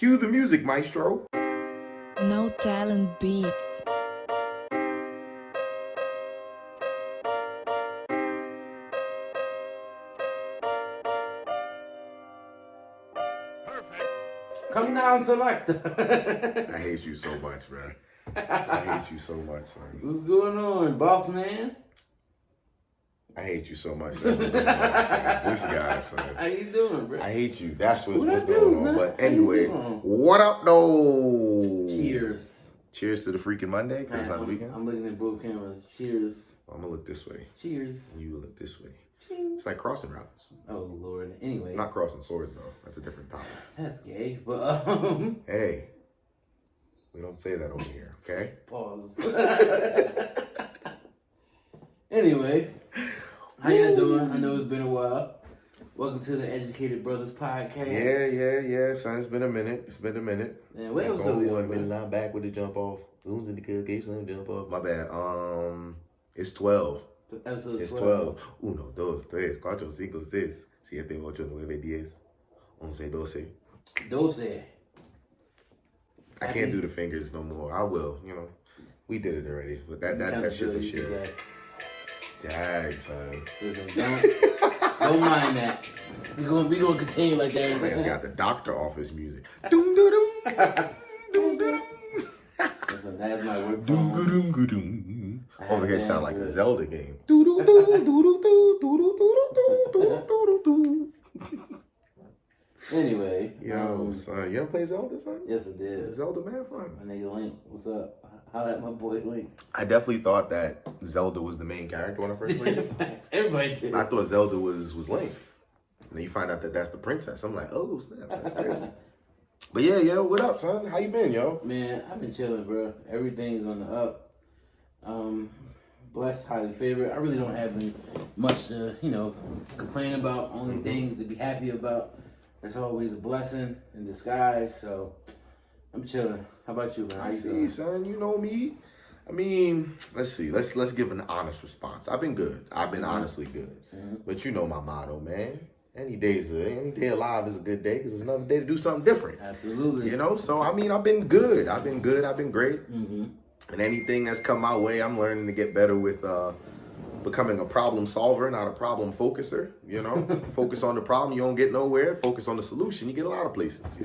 Cue the music, maestro. No Talent Beats. Come down, Selector. I hate you so much, man. I hate you so much, son. What's going on, boss man? I hate you so much. That's what's going on, son. This guy, son. How you doing, bro? I hate you. That's what's What I going do, on. man? But How you anyway, doing? what up, though? Cheers. Cheers to the freaking Monday, because it's not the weekend. I'm looking at both cameras. Cheers. I'm going to look this way. Cheers. And you look this way. Cheers. It's like crossing routes. Oh, Lord. Anyway. I'm not crossing swords, though. That's a different topic. That's gay, but Hey, we don't say that over here, okay? Pause. Anyway, how you doing? I know it's been a while. Welcome to the Educated Brothers Podcast. Yeah, son. It's been a minute. Man, what episode we on, been bro? line back with the jump off. Who's in the congregation? Jump off. My bad. It's 12. Episode It's 12. 12. 1, 2, 3, 4, 5, 6, 7, 8, 9, 10, 11, 12. 12. I can't do the fingers no more. I will, We did it already. But that shit was shit. Dang, son. Listen, don't mind that. We gonna continue like that. Man's got the doctor office music. Doom doo doom. Doom doo doom. Listen, that's my work Doom phone. doom doom. Over here sound like a Zelda game. Anyway. Yo, son, you ever play Zelda, son? Yes, I did. Zelda, man, fun. My nigga Link, what's up? How at my boy Link? I definitely thought that Zelda was the main character when I first played it. Facts. Everybody did. I thought Zelda was Link. And then you find out that that's the princess. I'm like, oh, snaps, that's crazy. But yeah, what up, son? How you been, yo? Man, I've been chilling, bro. Everything's on the up. Blessed, highly favored. I really don't have much to, complain about. Only things to be happy about. That's always a blessing in disguise. So I'm chilling. How about you, man? How I you see, doing? son. You know me. I mean, let's see. Let's give an honest response. I've been good. I've been honestly good. But you know my motto, man. Any day alive is a good day because it's another day to do something different. Absolutely. So I mean, I've been good. I've been great. Mm-hmm. And anything that's come my way, I'm learning to get better with becoming a problem solver, not a problem focuser. Focus on the problem, you don't get nowhere. Focus on the solution, you get a lot of places.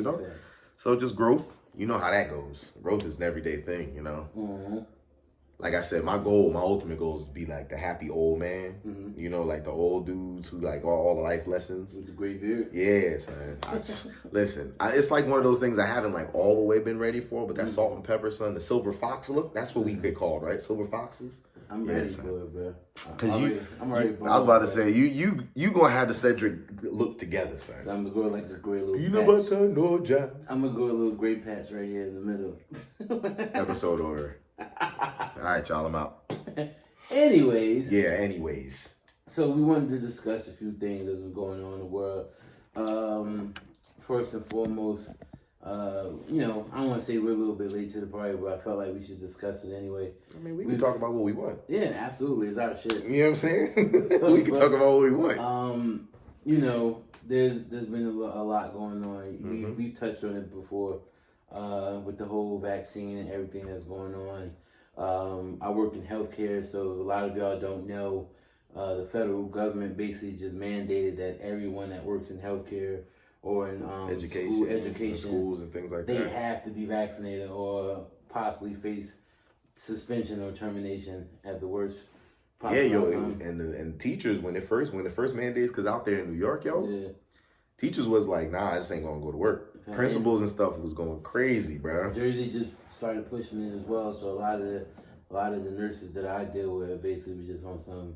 So just growth. You know how that goes. Growth is an everyday thing. Mm-hmm. Like I said, my ultimate goal is to be like the happy old man. Mm-hmm. Like the old dudes who like all the life lessons. With the great beard. Yeah, son. Listen, it's like one of those things I haven't like all the way been ready for, but that salt and pepper, son, the silver fox look, that's what we get called, right? Silver foxes. I'm ready for it, bro. I'm I ready. was about to say you gonna have the Cedric look together, son. So I'm gonna grow like a great little Peanut patch. butter, no jam. I'm gonna grow a little great patch right here in the middle. Episode over. All right, y'all, I'm out. Anyways. Yeah. Anyways. So we wanted to discuss a few things as we're going on in the world. First and foremost, I don't want to say we're a little bit late to the party, but I felt like we should discuss it anyway. I mean, we can talk about what we want. Yeah, absolutely. It's our shit. You know what I'm saying? We can talk about what we want. There's been a lot going on. We've touched on it before with the whole vaccine and everything that's going on. I work in healthcare, so a lot of y'all don't know. The federal government basically just mandated that everyone that works in healthcare or in education, schools and things like they that, have to be vaccinated or possibly face suspension or termination at the worst possible outcome. And teachers when the first mandates, because out there in New York, teachers was like, nah, I just ain't gonna go to work. Okay. Principals and stuff was going crazy, bro. Jersey just started pushing it as well, so a lot of the nurses that I deal with basically we just want some.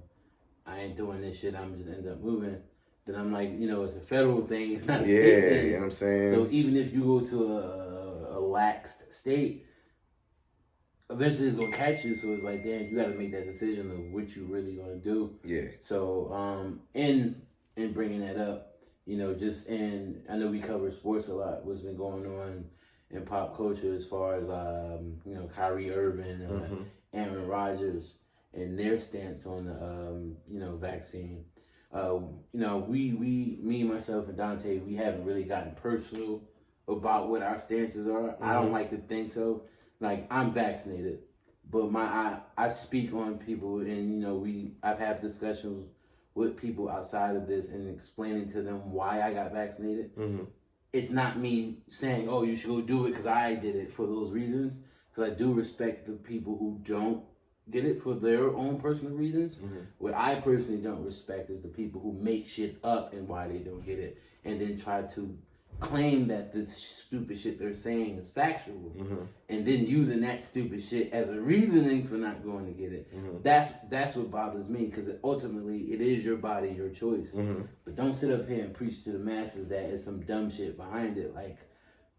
I ain't doing this shit. I'm just end up moving. Then I'm like, it's a federal thing. It's not a state thing. You know what I'm saying? So even if you go to a laxed state, eventually it's gonna catch you. So it's like, damn, you got to make that decision of what you really gonna do. Yeah. So in bringing that up, I know we cover sports a lot. What's been going on in pop culture as far as Kyrie, Irving, Aaron Rodgers. And their stance on the vaccine. Me, myself, and Dante, we haven't really gotten personal about what our stances are. I don't like to think so. Like, I'm vaccinated, but I speak on people, and you know, I've had discussions with people outside of this and explaining to them why I got vaccinated. It's not me saying, oh, you should go do it because I did it for those reasons. Because I do respect the people who don't get it for their own personal reasons. What I personally don't respect is the people who make shit up and why they don't get it, and then try to claim that this stupid shit they're saying is factual, and then using that stupid shit as a reasoning for not going to get it. That's what bothers me, because ultimately it is your body, your choice. But don't sit up here and preach to the masses that it's some dumb shit behind it, like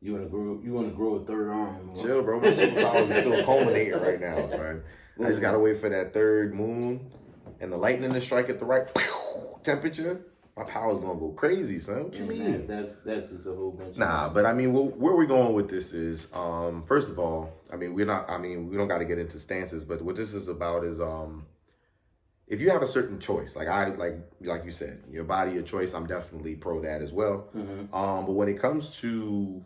you wanna grow a third arm. Chill, bro. My superpowers is still culminating right now, son. I just gotta wait for that third moon and the lightning to strike at the right temperature. My power's gonna go crazy, son. What you mean? That's just a whole bunch. But I mean, where we're going with this is, first of all, I mean, we don't got to get into stances, but what this is about is, if you have a certain choice, like you said, your body, your choice, I'm definitely pro that as well. But when it comes to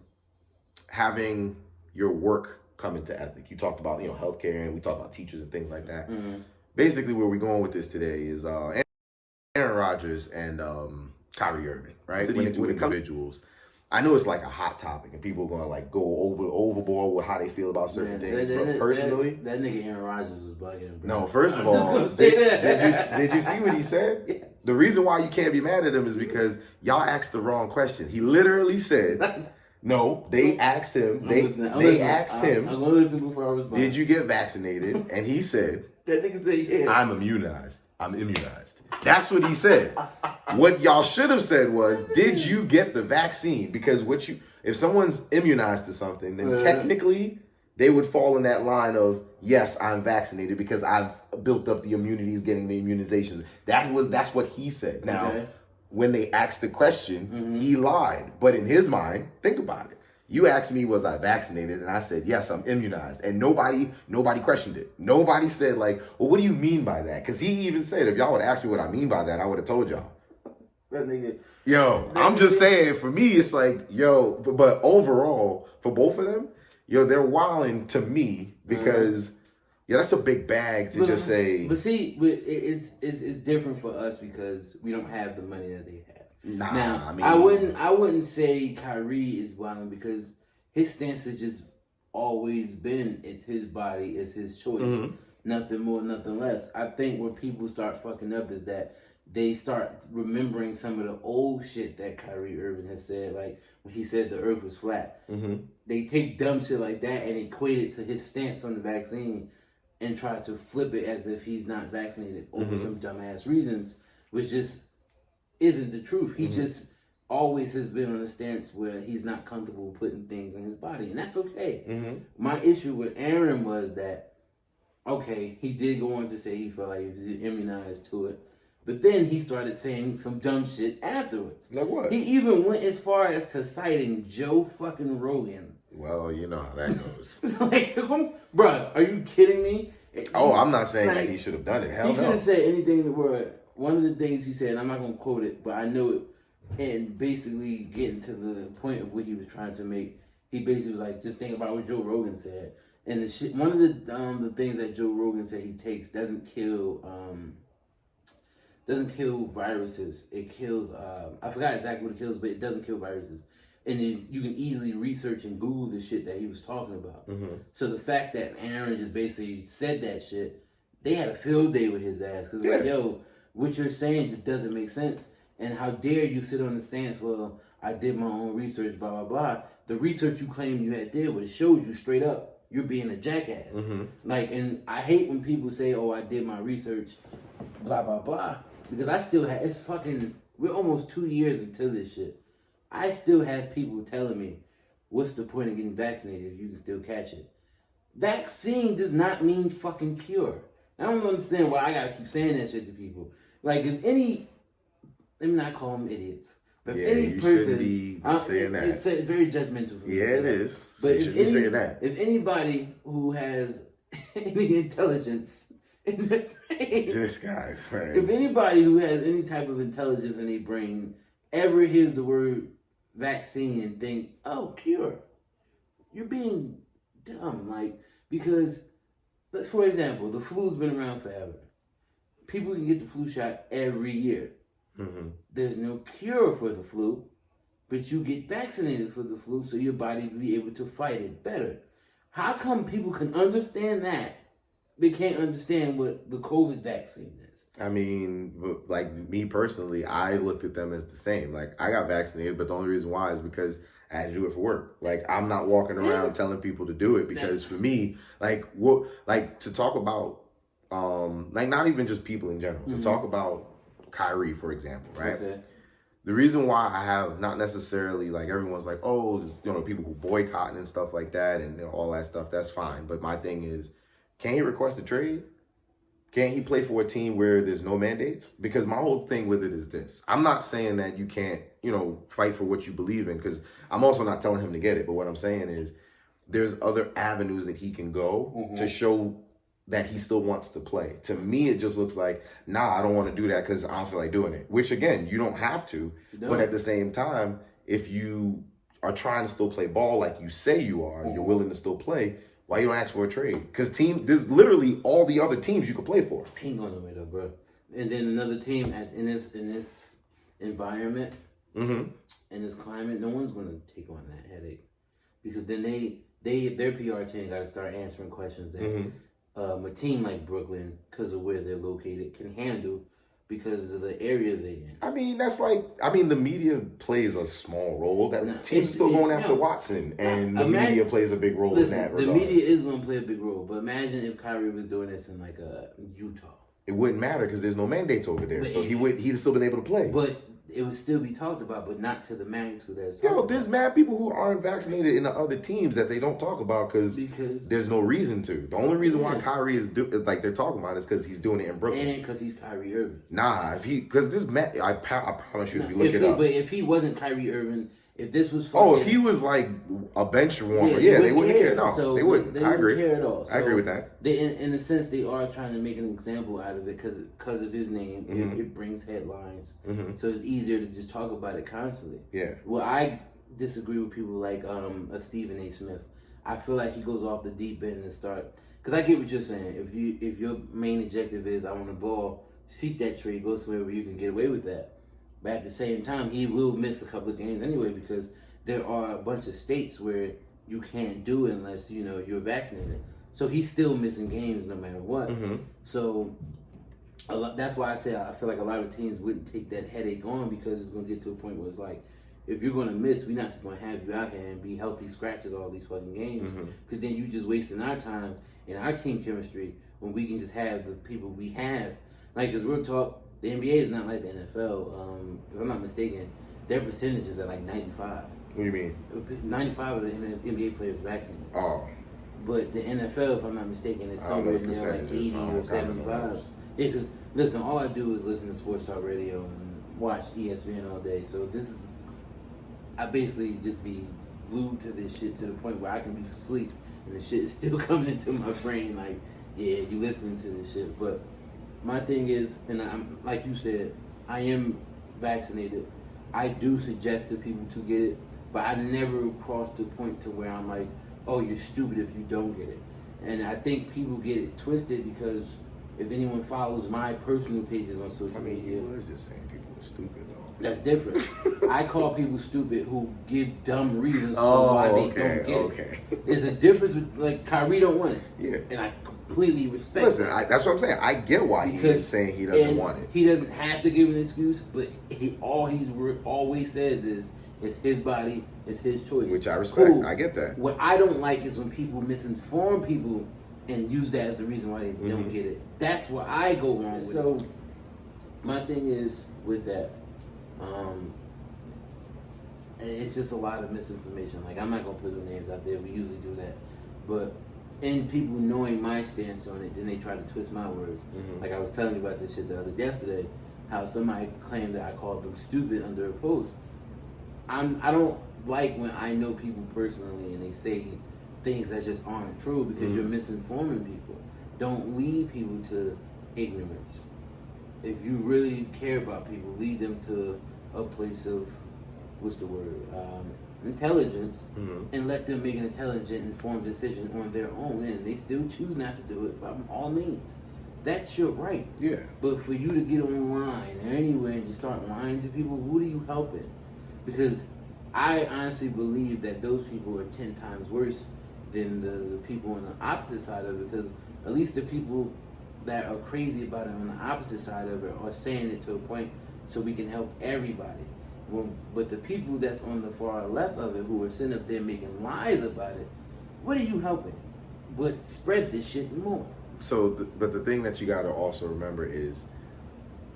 having your work come into ethic, you talked about, healthcare, and we talked about teachers and things like that. Basically, where we're going with this today is, Aaron Rodgers and Kyrie Irving, right? When it comes to individuals, I know it's like a hot topic, and people are gonna like go overboard with how they feel about certain things. But personally, that nigga Aaron Rodgers was bugging. Bro. No, first of all, did you see what he said? Yes. The reason why you can't be mad at him is because y'all asked the wrong question. He literally said, "No." They asked him. They asked him. I'm gonna listen before I respond. Did you get vaccinated? And he said, that nigga said, yeah. I'm immunized. That's what he said. What y'all should have said was, did you get the vaccine? Because if someone's immunized to something, then technically they would fall in that line of, yes, I'm vaccinated because I've built up the immunities getting the immunizations. That's what he said. Now, when they asked the question, he lied. But in his mind, think about it. You asked me, was I vaccinated? And I said, yes, I'm immunized. And nobody questioned it. Nobody said like, well, what do you mean by that? Because he even said, if y'all would ask me what I mean by that, I would have told y'all. That nigga. I'm just saying, for me, it's like, but overall, for both of them, they're wilding to me because, that's a big bag to just say. But see, it's different for us because we don't have the money that they have. Now, I wouldn't say Kyrie is wilding because his stance has just always been, it's his body, it's his choice. Nothing more, nothing less. I think where people start fucking up is that they start remembering some of the old shit that Kyrie Irving has said, like when he said the earth was flat. They take dumb shit like that and equate it to his stance on the vaccine and try to flip it as if he's not vaccinated over some dumbass reasons, which just isn't the truth. He just always has been on a stance where he's not comfortable putting things in his body, and that's okay. My issue with Aaron was that, okay, he did go on to say he felt like he was immunized to it, but then he started saying some dumb shit afterwards. Like what? He even went as far as to citing Joe fucking Rogan. Well, you know how that goes. Like, bruh, are you kidding me? I'm not saying that he should have done it. Hell no. He could have said anything where one of the things he said, and I'm not going to quote it, but I know it, and basically getting to the point of what he was trying to make, he basically was like, just think about what Joe Rogan said. And the shit, one of the things that Joe Rogan said he takes doesn't kill viruses. It kills, I forgot exactly what it kills, but it doesn't kill viruses. And then you can easily research and Google the shit that he was talking about. So the fact that Aaron just basically said that shit, they had a field day with his ass. Because like, yo, what you're saying just doesn't make sense. And how dare you sit on the stance, well, I did my own research, blah, blah, blah. The research you claim you had did was showed you straight up you're being a jackass. Like, and I hate when people say, oh, I did my research, blah, blah, blah. Because I still have, we're almost 2 years into this shit. I still have people telling me, what's the point of getting vaccinated if you can still catch it? Vaccine does not mean fucking cure. I don't understand why I gotta keep saying that shit to people. Like, if any, let me not call them idiots, but if any person, shouldn't be saying that. It's very judgmental for me. Yeah, it is. But you should be saying that. If anybody who has any intelligence in their brain, this guy's right. If anybody who has any type of intelligence in their brain ever hears the word vaccine and think, oh, cure. You're being dumb. Like, because, for example, the flu's been around forever. People can get the flu shot every year. Mm-hmm. There's no cure for the flu, but you get vaccinated for the flu so your body will be able to fight it better. How come people can understand that? They can't understand what the COVID vaccine is. I mean, like me personally, I looked at them as the same. Like, I got vaccinated, but the only reason why is because I had to do it for work. Like, I'm not walking around telling people to do it because for me, like, what, like to talk about, like not even just people in general, to talk about Kyrie, for example, right? Okay. The reason why I have not necessarily like everyone's like, oh, you know, people who boycotting and stuff like that and all that stuff, that's fine. But my thing is, can he request a trade? Can't he play for a team where there's no mandates? Because my whole thing with it is this. I'm not saying that you can't, you know, fight for what you believe in, because I'm also not telling him to get it. But what I'm saying is there's other avenues that he can go to show that he still wants to play. To me, it just looks like, nah, I don't want to do that because I don't feel like doing it. Which, again, you don't have to. But at the same time, if you are trying to still play ball like you say you are, you're willing to still play, why you don't ask for a trade? Because there's literally all the other teams you could play for. He ain't going nowhere though, bro. And then another team in this environment, in this climate, no one's going to take on that headache, because then their PR team got to start answering questions that a team like Brooklyn, because of where they're located, can handle because of the area they're in. I mean, that's like, the media plays a small role. That team's still going after Watson, and the media plays a big role in that regard. The media is going to play a big role, but imagine if Kyrie was doing this in like Utah. It wouldn't matter because there's no mandates over there, so he'd still been able to play. But it would still be talked about, but not to the magnitude that's there's mad people who aren't vaccinated in the other teams that they don't talk about because there's no reason to. The only reason why Kyrie is like they're talking about is because he's doing it in Brooklyn, and because he's Kyrie Irving. Nah, because this man, I promise you, if you look it up. But if he wasn't Kyrie Irving, if this was if he was like a bench warmer, they wouldn't care. No, they wouldn't. I agree. Care at all. So I agree with that. They, in a sense, they are trying to make an example out of it because of his name. It brings headlines, so it's easier to just talk about it constantly. Yeah. Well, I disagree with people like a Stephen A. Smith. I feel like he goes off the deep end and start, because I get what you're saying. If your main objective is I want the ball, seek that trade, go somewhere where you can get away with that. But at the same time, he will miss a couple of games anyway, because there are a bunch of states where you can't do it unless you're vaccinated. So he's still missing games no matter what. So that's why I say I feel like a lot of teams wouldn't take that headache on, because it's going to get to a point where it's like, if you're going to miss, we're not just going to have you out here and be healthy scratches all these fucking games, because then you just wasting our time and our team chemistry when we can just have the people we have. Like, because we're talking. The NBA is not like the NFL. If I'm not mistaken, their percentage is at like 95. What do you mean? 95 of the NBA players vaccinated. Oh. But the NFL, if I'm not mistaken, is somewhere in there like 80 or 75. Yeah, because, listen, all I do is listen to sports talk radio and watch ESPN all day. So I basically just be glued to this shit to the point where I can be asleep and the shit is still coming into my brain. Like, yeah, you listening to this shit. But my thing is, and I'm like you said, I am vaccinated. I do suggest to people to get it, but I never crossed the point to where I'm like, oh, you're stupid if you don't get it. And I think people get it twisted because if anyone follows my personal pages on social media, people is just saying people are stupid though. That's different. I call people stupid who give dumb reasons for why they don't get it. There's a difference with, like, Kyrie don't want it. Yeah. And I completely respect Listen, that's what I'm saying. I get why he's saying he doesn't want it. He doesn't have to give an excuse, but he always says is it's his body, it's his choice. Which I respect. Cool. I get that. What I don't like is when people misinform people and use that as the reason why they don't get it. That's where I go wrong with it. So my thing is with that, it's just a lot of misinformation. Like, I'm not gonna put the names out there. We usually do that, but in people knowing my stance on it, then they try to twist my words. Like I was telling you about this shit yesterday, how somebody claimed that I called them stupid under a post. I don't like when I know people personally and they say things that just aren't true, because you're misinforming people. Don't lead people to ignorance. If you really care about people, lead them to a place of what's the word? Intelligence, and let them make an intelligent, informed decision on their own, and they still choose not to do it by all means. That's your right. Yeah. But for you to get online or anywhere and just start lying to people, who are you helping? Because I honestly believe that those people are 10 times worse than the people on the opposite side of it, because at least the people that are crazy about it on the opposite side of it are saying it to a point so we can help everybody. But the people that's on the far left of it, who are sitting up there making lies about it, what are you helping? But spread this shit more. So, but the thing that you got to also remember is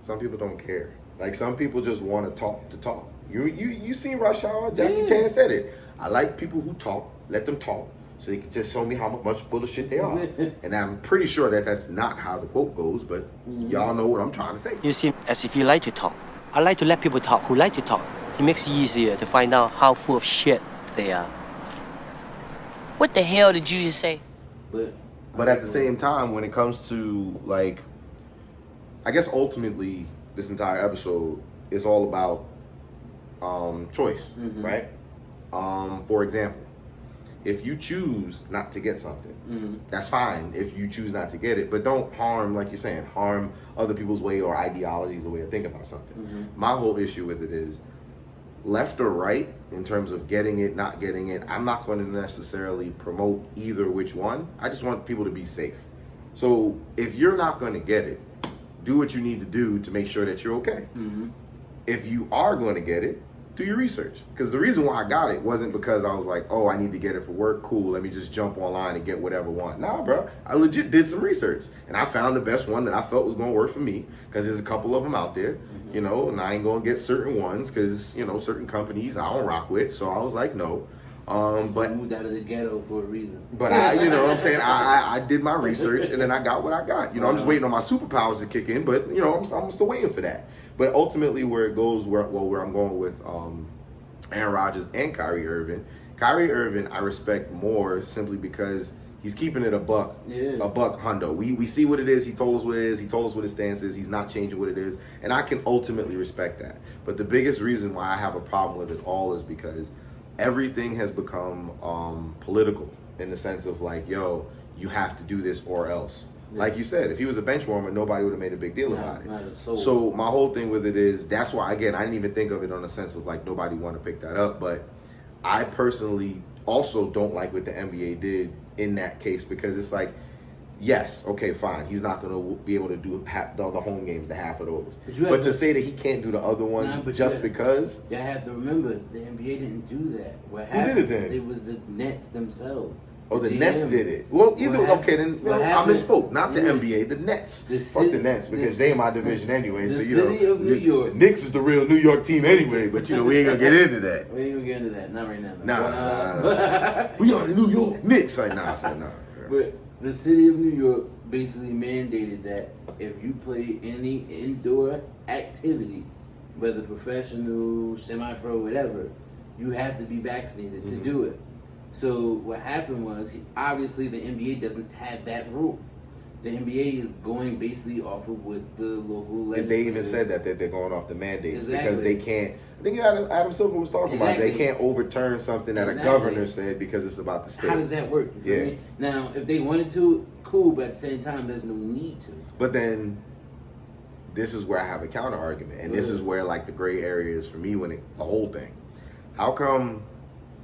some people don't care. Like, some people just want to talk. You seen Rush Hour? Jackie Chan said it. I like people who talk. Let them talk, so they can just show me how much full of shit they are. And I'm pretty sure that that's not how the quote goes, but y'all know what I'm trying to say. You seem as if you like to talk. I like to let people talk who like to talk. It makes it easier to find out how full of shit they are. What the hell did you just say? But at the same time, when it comes to, like, I guess ultimately this entire episode is all about choice, right? For example, if you choose not to get something, that's fine if you choose not to get it, but don't harm, like you're saying, harm other people's way or ideologies or way of thinking about something. My whole issue with it is, left or right, in terms of getting it, not getting it, I'm not going to necessarily promote either which one. I just want people to be safe. So if you're not going to get it, do what you need to do to make sure that you're okay. If you are going to get it, do your research. Because the reason why I got it wasn't because I was like, oh, I need to get it for work. Cool, let me just jump online and get whatever I want. Nah, bro. I legit did some research. And I found the best one that I felt was going to work for me. Because there's a couple of them out there, you know, and I ain't going to get certain ones because, you know, certain companies I don't rock with. So I was like, no. But moved out of the ghetto for a reason. But you know what I'm saying? I did my research and then I got what I got. You know, I'm just waiting on my superpowers to kick in, but you know, I'm still waiting for that. But ultimately, where it goes, where I'm going with Aaron Rodgers and Kyrie Irving. Kyrie Irving, I respect more simply because he's keeping it a buck hundo. We see what it is. He told us what it is. He told us what his stance is. He's not changing what it is, and I can ultimately respect that. But the biggest reason why I have a problem with it all is because everything has become political in the sense of like, yo, you have to do this or else. Yeah. Like you said, if he was a bench warmer, nobody would have made a big deal about it. So my whole thing with it is, that's why, again, I didn't even think of it on the sense of like nobody want to pick that up. But I personally also don't like what the NBA did in that case, because it's like, yes, okay, fine, he's not going to be able to do the home games, the half of those. But to say that he can't do the other ones because... You have to remember, the NBA didn't do that. Who did it then? It was the Nets themselves. Oh, the Nets did it. Well, okay, then I misspoke. Not the NBA, the Nets. Fuck the Nets, because they in my division anyway. So, you know, city of New York. The Knicks is the real New York team anyway, but, you know, we ain't going to get into that. We ain't going to get into that. Not right now. Nah. We are the New York Knicks. Like, nah, I said nah. But the city of New York basically mandated that if you play any indoor activity, whether professional, semi-pro, whatever, you have to be vaccinated to do it. So what happened was, obviously the NBA doesn't have that rule. The NBA is going basically off of what the local legislators... And they even said that they're going off the mandates because they can't... I think Adam Silver was talking about it. They can't overturn something that a governor said because it's about the state. How does that work? You feel me? Now, if they wanted to, cool, but at the same time, there's no need to. But then, this is where I have a counter argument, and this is where like the gray area is for me when the whole thing. How come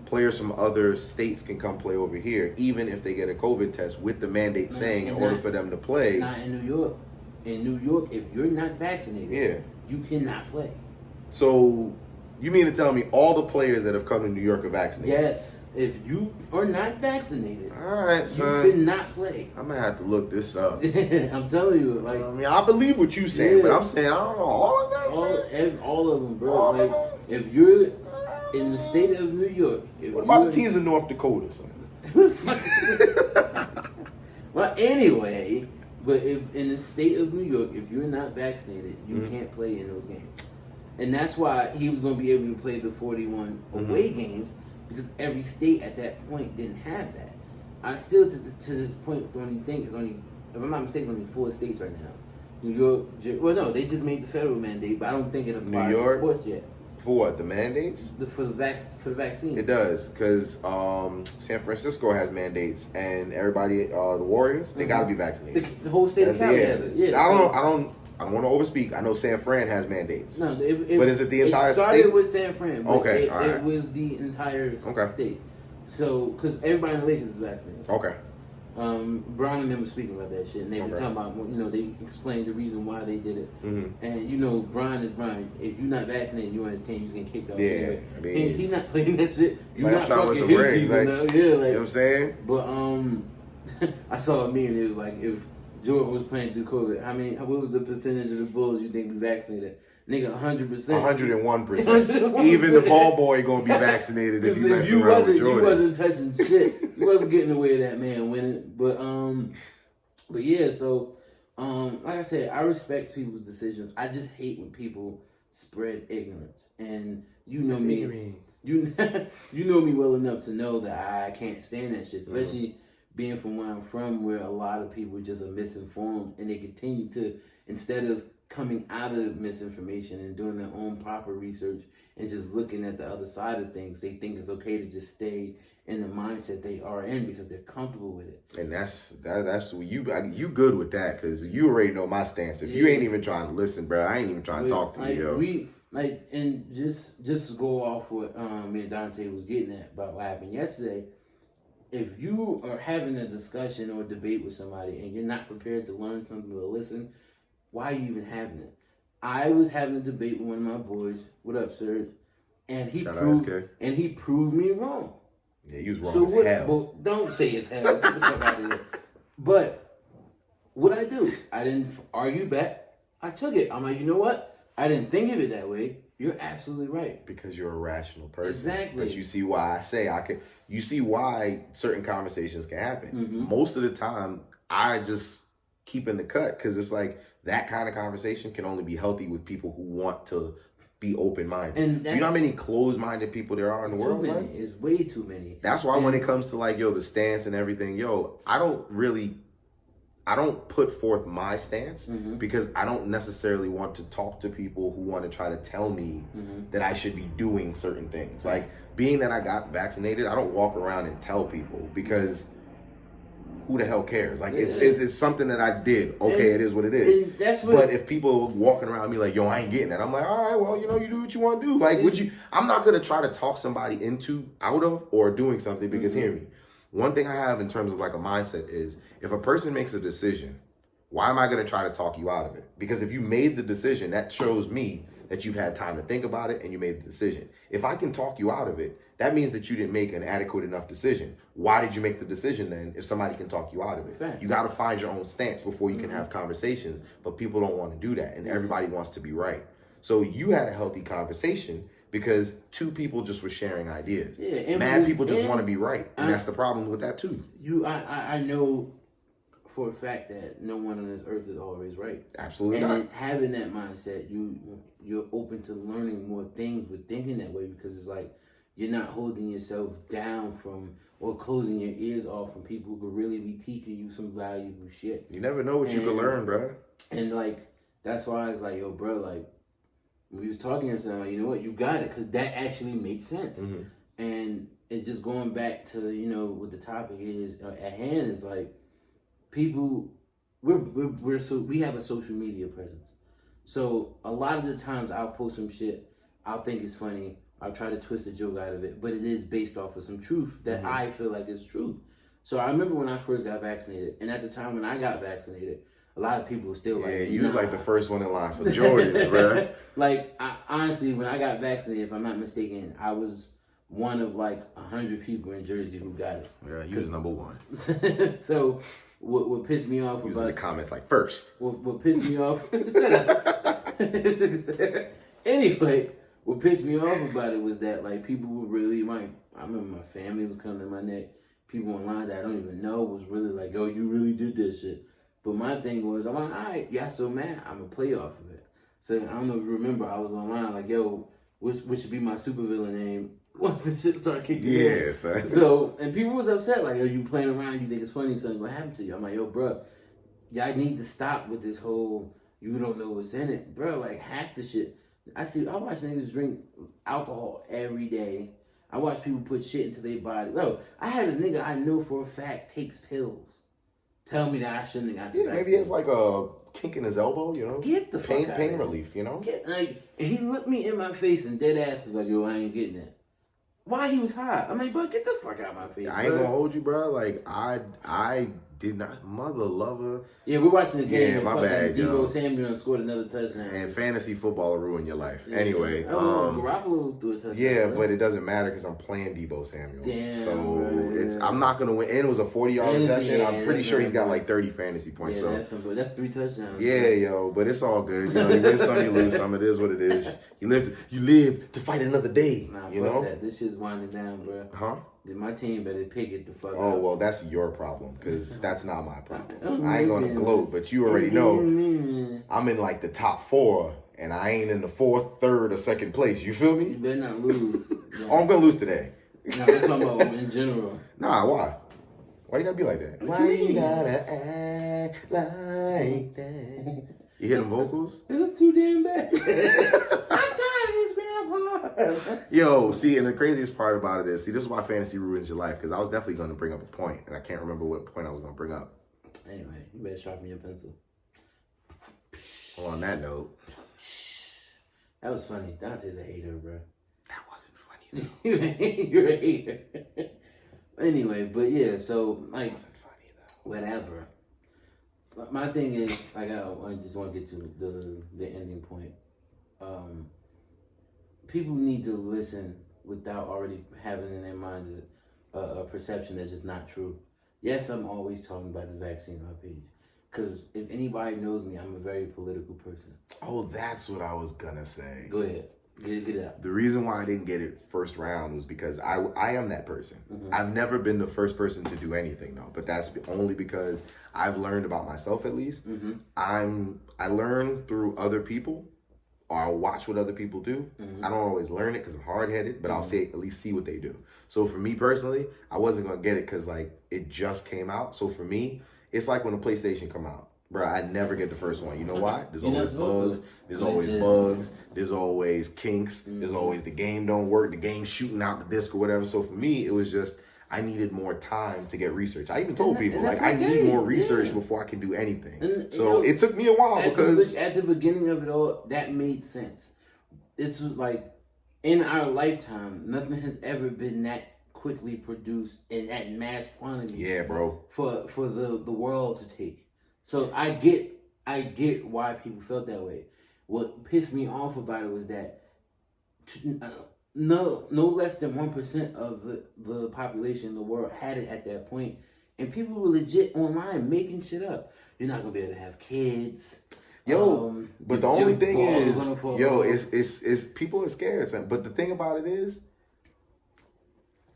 players from other states can come play over here, even if they get a COVID test with the mandate saying in order for them to play? Not in New York. In New York, if you're not vaccinated, you cannot play. So, you mean to tell me all the players that have come to New York are vaccinated? Yes. If you are not vaccinated, all right, son, you cannot play. I'm gonna have to look this up. I'm telling you, like, I mean, I believe what you're saying, but I'm saying I don't know all of that. All of them, bro. Like, if you're in the state of New York, what about the teams in North Dakota, son? Well, anyway, but if in the state of New York, if you're not vaccinated, you can't play in those games. And that's why he was going to be able to play the 41 away games, because every state at that point didn't have that. I still, to this point, the only thing is only, if I'm not mistaken, only 4 states right now. New York, well, no, they just made the federal mandate, but I don't think it applies to sports yet. For what? The mandates? For the vaccine. It does, because San Francisco has mandates, and everybody, the Warriors, they gotta be vaccinated. The whole state of Cali has it. Yeah. I don't want to overspeak. I know San Fran has mandates. No, but is it the entire state? It started with San Fran. But Okay, it was the entire state. So, because everybody in the Lakers is vaccinated. Okay. Brown and them were speaking about that shit, and they were talking about, they explained the reason why they did it. Mm-hmm. And Brian is Brian. If you're not vaccinated, you on his team, he's getting kicked off. Yeah, I mean, he's not playing that shit. You're like, not fucking his season. Like, yeah, like, you know what I'm saying? But I saw a meme. It was like, if Jordan was playing through COVID, what was the percentage of the Bulls you think be vaccinated? Nigga, 100%. 101%. Even the ball boy gonna be vaccinated if you mess around with Jordan. You wasn't touching shit. You wasn't getting away with that man winning. But yeah, so like I said, I respect people's decisions. I just hate when people spread ignorance. And you know me. You know me well enough to know that I can't stand that shit. Especially being from where I'm from, where a lot of people just are misinformed and they continue to, instead of coming out of misinformation and doing their own proper research and just looking at the other side of things, they think it's okay to just stay in the mindset they are in because they're comfortable with it. And that's you good with that, because you already know my stance. If you ain't even trying to listen, bro, I ain't even trying to talk to you, yo. And just go off what me and Dante was getting at about what happened yesterday. If you are having a discussion or debate with somebody and you're not prepared to learn something or listen, why are you even having it? I was having a debate with one of my boys. What up, Serge? And he proved me wrong. Yeah, he was wrong as hell. Well, don't say it's hell. Get the fuck out of here. But what I do, I didn't argue back. I took it. I'm like, you know what? I didn't think of it that way. You're absolutely right. Because you're a rational person. Exactly. But you see why I say you see why certain conversations can happen. Mm-hmm. Most of the time, I just keep in the cut, because it's like, that kind of conversation can only be healthy with people who want to be open-minded. And you know how many closed-minded people there are in the world? Too many. It's way too many. That's why when it comes to the stance and everything, I don't put forth my stance because I don't necessarily want to talk to people who want to try to tell me that I should be doing certain things. Like, being that I got vaccinated, I don't walk around and tell people, because who the hell cares? Like, it's something that I did. Okay, it is what it is. But if people walking around me like, yo, I ain't getting that, I'm like, all right, well, you do what you want to do. Like, I'm not going to try to talk somebody out of or doing something, because hear me. One thing I have in terms of like a mindset is, if a person makes a decision, why am I going to try to talk you out of it? Because if you made the decision, that shows me that you've had time to think about it and you made the decision. If I can talk you out of it, that means that you didn't make an adequate enough decision. Why did you make the decision then if somebody can talk you out of it? Facts. You got to find your own stance before you can have conversations, but people don't want to do that, and everybody wants to be right. So you had a healthy conversation because two people just were sharing ideas. Yeah, mad people just want to be right, and that's the problem with that too. I know for a fact that no one on this earth is always right. Absolutely and not. And having that mindset, you're open to learning more things with thinking that way, because it's like, you're not holding yourself down from or closing your ears off from people who could really be teaching you some valuable shit. You never know what you could learn, bro. And like, that's why it's like, yo, bro, like, when we was talking to someone, like, you know what, you got it, because that actually makes sense. Mm-hmm. And it's just going back to, what the topic is at hand, is like, people, we have a social media presence. So a lot of the times I'll post some shit, I'll think it's funny, I'll try to twist a joke out of it, but it is based off of some truth that I feel like is truth. So I remember when I first got vaccinated, and at the time when I got vaccinated, a lot of people were still like, yeah, you was like the first one in line for Jordans, bro. Like, honestly, when I got vaccinated, if I'm not mistaken, I was one of like 100 people in Jersey who got it. Yeah, you was number one. So what pissed me off about... was in the comments like first. What pissed me off... Shut up. Anyway... What pissed me off about it was that, like, people were really, like, I remember my family was coming to my neck. People online that I don't even know was really like, yo, you really did that shit. But my thing was, I'm like, all right, y'all so mad, I'm going to play off of it. So I don't know if you remember, I was online like, yo, which should be my supervillain name once the shit started kicking in. Yeah, son. So, and people was upset, like, yo, you playing around, you think it's funny, something going to happen to you. I'm like, yo, bro, y'all need to stop with this whole, you don't know what's in it. Bro, like, half the shit. I watch niggas drink alcohol every day. I watch people put shit into their body. No, I had a nigga I know for a fact takes pills. Tell me that I shouldn't have got the vaccine. Maybe it's like a kink in his elbow, you know? Get the fuck out pain relief, you know? And he looked me in my face and dead ass was like, yo, I ain't getting it. Why he was high? I'm like, bro, get the fuck out of my face. I ain't gonna hold you, bro. Like, I did not, mother lover. Yeah, we're watching the game. Yeah, my bad, Debo Samuel scored another touchdown. And fantasy football will ruin your life. Yeah. Anyway, Garoppolo threw a touchdown. yeah, bro. but it doesn't matter because I'm playing Debo Samuel. Damn, so bro, I'm not gonna win. And it was a 40-yard reception. I'm pretty sure he's got like 30 fantasy points. Yeah, so that's 3 touchdowns. yeah, yo, but it's all good. You know, you win some, you lose some. It is what it is. You live to fight another day. Nah, you fuck know that. This shit's winding down, bro. Huh? My team better pick it the fuck Oh, up. well, that's your problem, because that's not my problem. Oh, I ain't going to gloat, but you already know Mm-hmm. I'm in, like, the top 4, and I ain't in the 4th, 3rd, or 2nd place. You feel You me? better not lose. Oh, I'm going to lose today. No, we're talking about in general. Nah, why? Why you gotta be like that? What Why you you mean? gotta act like that? You hear them vocals? That's too damn bad. I'm tired of this grandpa. Yo, see, and the craziest part about it is, see, this is why fantasy ruins your life, because I was definitely going to bring up a point, and I can't remember what point I was going to bring up. Anyway, you better sharpen your pencil. Well, on that note, That was funny. Dante's a hater, bro. that wasn't funny, though. You're a hater. Anyway, but yeah, so, like, That wasn't funny, though. whatever. My thing is, like, I just want to get to the ending point. People need to listen without already having in their mind a perception that's just not true. Yes, I'm always talking about the vaccine on my page. Because if anybody knows me, I'm a very political person. Oh, that's what I was gonna say. Go ahead. Get it out. The reason why I didn't get it first round was because I am that person. I've never been the first person to do anything, though. But that's only because I've learned about myself, at least. I learn through other people, or I'll watch what other people do. I don't always learn it because I'm hard-headed, but I'll at least see what they do. So for me personally, I wasn't gonna get it because like it just came out. So for me, it's like when a PlayStation come out. Bro, I never get the first one. You know why? There's always bugs. There's always bugs. There's always kinks. There's always the game don't work. The game shooting out the disc or whatever. So for me, it was just I needed more time to get research. I even told people like I need more research before I can do anything. So it took me a while because at the beginning of it all, that made sense. It's like in our lifetime, nothing has ever been that quickly produced in that mass quantity. Yeah, bro. For the world to take. So I get why people felt that way. What pissed me off about it was that no less than 1% of the population in the world had it at that point, and people were legit online making shit up. You're not gonna be able to have kids. Yo, but the only thing is, yo, it's people are scared. But the thing about it is,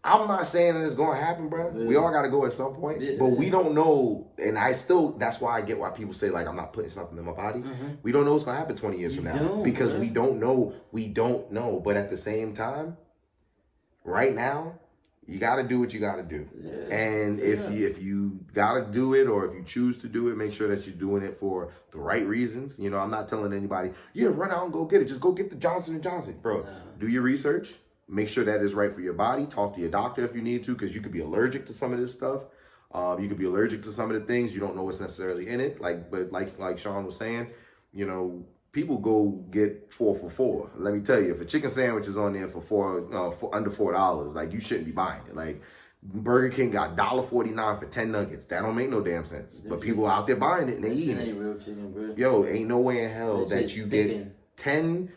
I'm not saying that it's going to happen, bro. We all got to go at some point, but we don't know. And that's why I get why people say, like, I'm not putting something in my body. We don't know what's going to happen 20 years from now because we don't know. We don't know. But at the same time, right now, you got to do what you got to do. Yeah. And if you got to do it or if you choose to do it, make sure that you're doing it for the right reasons. You know, I'm not telling anybody, run out and go get it. Just go get the Johnson & Johnson. Bro, do your research. Make sure that is right for your body. Talk to your doctor if you need to, because you could be allergic to some of this stuff. You could be allergic to some of the things. You don't know what's necessarily in it. But like Shawn was saying, you know, people go get 4 for $4. Let me tell you, if a chicken sandwich is on there for under $4, like you shouldn't be buying it. Like Burger King got $1.49 for 10 nuggets. That don't make no damn sense. But people out there buying it and they eating it. Ain't real chicken, bro. Yo, ain't no way in hell that you get 10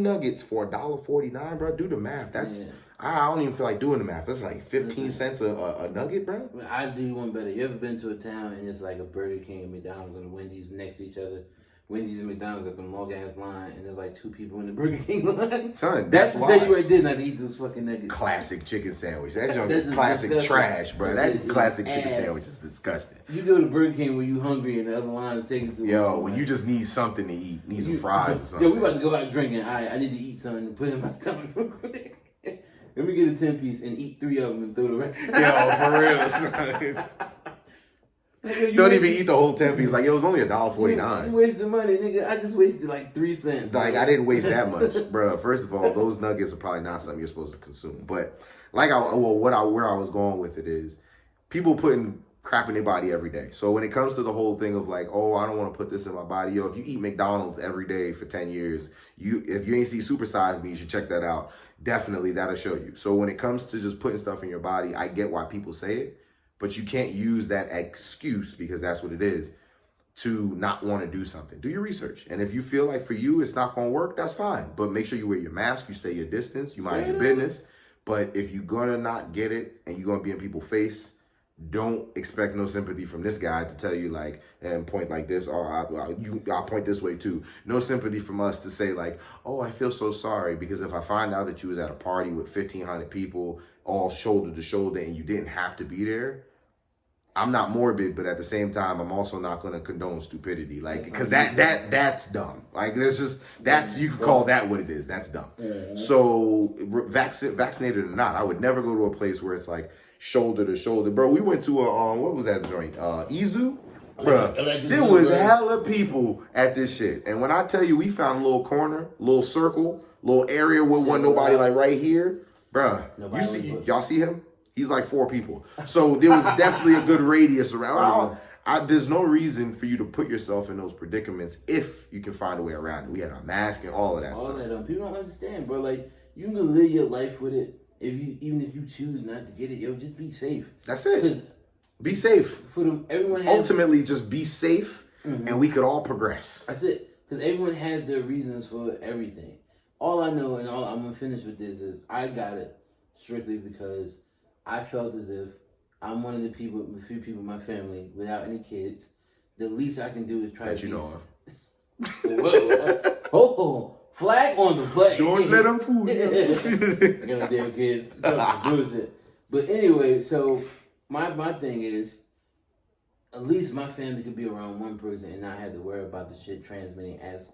nuggets for $1.49, bro. Do the math. That's I don't even feel like doing the math. That's like 15 cents a nugget, bro. I do one better. You ever been to a town and it's like a Burger King and McDonald's or the Wendy's next to each other? Wendy's and McDonald's got them long ass line and there's like 2 people in the Burger King line. Son, that's what tell you right there not to eat those fucking nuggets. Classic chicken sandwich. That junk is classic disgusting. Trash, bro. That classic chicken sandwich is disgusting. You go to Burger King when you hungry and the other line is taking too long. When you just need something to eat, need some fries or something. Yo, we about to go out drinking. I need to eat something and put it in my stomach real quick. Let me get a 10-piece and eat 3 of them and throw the rest. Yo, for real, son. Nigga, Don't even eat the whole 10 piece. Like, it was only $1.49. You wasted money, nigga. I just wasted like 3 cents. Like, I didn't waste that much, bro. First of all, those nuggets are probably not something you're supposed to consume. But where I was going with it is, people putting crap in their body every day. So when it comes to the whole thing of like, oh, I don't want to put this in my body. Yo, if you eat McDonald's every day for 10 years, if you ain't see Super Size Me, you should check that out. Definitely, that'll show you. So when it comes to just putting stuff in your body, I get why people say it, but you can't use that excuse, because that's what it is, to not want to do something. Do your research. And if you feel like for you it's not going to work, that's fine. But make sure you wear your mask, you stay your distance, you mind your business. But if you're going to not get it and you're going to be in people's face, don't expect no sympathy from this guy to tell you like, and point like this, or I'll point this way too. No sympathy from us to say like, oh, I feel so sorry, because if I find out that you was at a party with 1,500 people all shoulder to shoulder and you didn't have to be there, I'm not morbid, but at the same time, I'm also not going to condone stupidity. Like, because that's dumb. Like, you can call that what it is. That's dumb. Mm-hmm. So, vaccinated or not, I would never go to a place where it's like shoulder to shoulder. Bro, we went to what was that joint? Izu? Bro, there was hella people at this shit. And when I tell you, we found a little corner, little circle, little area where wasn't nobody like right here. Bro, y'all see him? He's like 4 people. So there was definitely a good radius around. There's no reason for you to put yourself in those predicaments if you can find a way around it. We had our mask and all of that stuff. People don't understand, bro. Like, you can live your life with it. Even if you choose not to get it, yo, just be safe. That's it. Be safe. Ultimately, just be safe, and we could all progress. That's it. Because everyone has their reasons for everything. All I know, and all I'm going to finish with this, is I got it strictly because I felt as if I'm one of the few people in my family without any kids. The least I can do is try to know of. Whoa. Flag on the play. Don't let them fool you. Got damn kids. Bullshit. But anyway, so my thing is, at least my family could be around one person and not have to worry about the shit transmitting as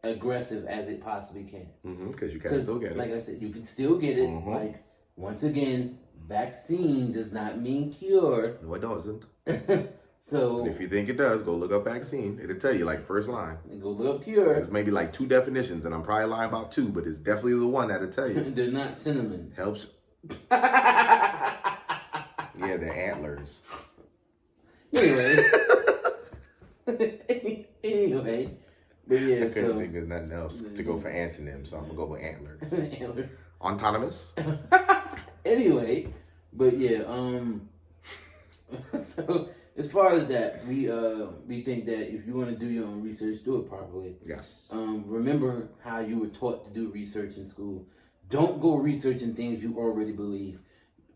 aggressive as it possibly can. Because you can still get it. Like I said, you can still get it. Like, once again, vaccine does not mean cure. No, it doesn't. So, and if you think it does, go look up vaccine. It'll tell you, like, first line. And go look up cure. There's maybe like 2 definitions, and I'm probably lying about 2, but it's definitely the one that'll tell you. They're not cinnamons. Helps. Yeah, they're antlers. Anyway. But yeah, I couldn't think of nothing else to go for antonyms, so I'm going to go with antlers. Antlers. Autonomous. Anyway, but yeah, so as far as that, we think that if you want to do your own research, do it properly. Yes. Remember how you were taught to do research in school. Don't go researching things you already believe.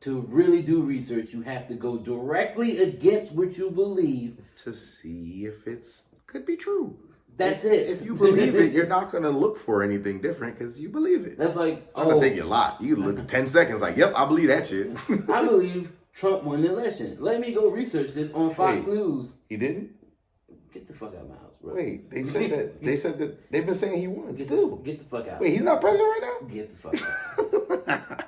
To really do research, you have to go directly against what you believe to see if it's could be true. That's it. If you believe it, you're not going to look for anything different because you believe it. That's like, it's not going to take you a lot. You can look at 10 seconds like, yep, I believe that shit. I believe Trump won the election. Let me go research this on Fox News. He didn't? Get the fuck out of my house, bro. Wait, they said that they've been saying he won still. Get the fuck out. Wait, he's not president right now? Get the fuck out.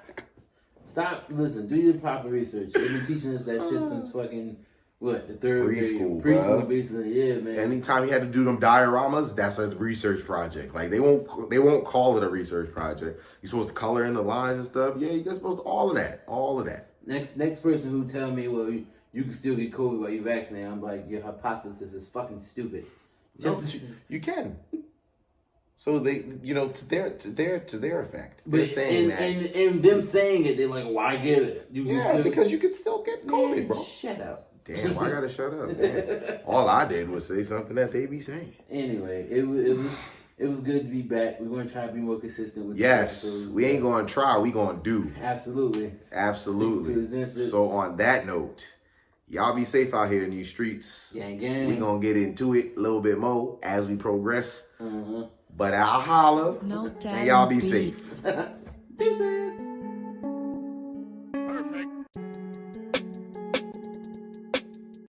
Stop, listen, do your proper research. They've been teaching us that shit since fucking, the third preschool, grade? Preschool, basically, yeah, man. Anytime you had to do them dioramas, that's a research project. Like, they won't call it a research project. You're supposed to color in the lines and stuff. Yeah, you're supposed to, all of that. Next person who tell me, well, you can still get COVID while you're vaccinated, I'm like, your hypothesis is fucking stupid. No, you can. So they, to their effect, they're saying that, and them saying it, they're like, "Why get it?" Because you could still get COVID, bro. Shut up. Damn, I gotta shut up. Damn. All I did was say something that they be saying. Anyway, it was good to be back. We're gonna try to be more consistent with. Yes, we ain't gonna try. We gonna do. Absolutely. So on that note, y'all be safe out here in these streets. Gang, gang. We gonna get into it a little bit more as we progress. But I'll holler. No and y'all be safe. Deuces.